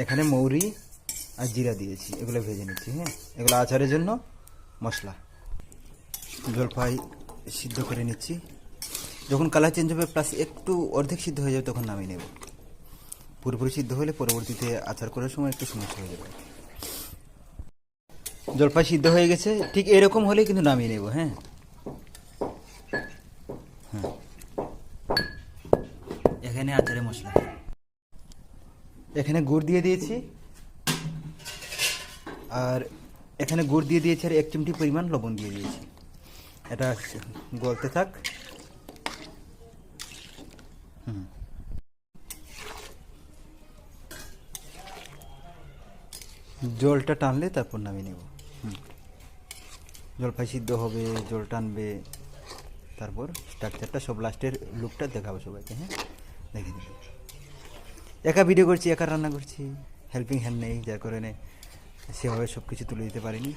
এখানে মৌরি আর জিরা দিয়েছি, এগুলো ভেজে নিচ্ছি। হ্যাঁ, এগুলো আচারের জন্য মশলা। জলপাই সিদ্ধ করে নিচ্ছি, যখন কালার চেঞ্জ হবে প্লাস একটু অর্ধেক সিদ্ধ হয়ে যাবে তখন নামিয়ে নেব। পুরোপুরি সিদ্ধ হলে পরবর্তীতে আচার করার সময় একটু সমস্যা হয়ে যাবে। জলপাই সিদ্ধ হয়ে গেছে, ঠিক এরকম হলেই কিন্তু নামিয়ে নেব। হ্যাঁ, হ্যাঁ, এখানে আচারের মশলা, এখানে গুড় দিয়ে দিয়েছি, আর এখানে গুড় দিয়ে দিয়েছি, আর 1 চিমটি পরিমাণ লবণ দিয়ে দিয়েছি। এটা গলতে থাক। জলটা টানলে তারপর নামিয়ে নেব। জলপাই সিদ্ধ হবে, জল টানবে, তারপর স্ট্রাকচারটা সব লাস্টের লুকটা দেখাবো সবাইকে। হ্যাঁ, দেখে নিন। একা ভিডিও করছি, একা রান্না করছি, হেল্পিং হ্যান্ড নেই, যার কারণে সেভাবে সব কিছু তুলে দিতে পারিনি।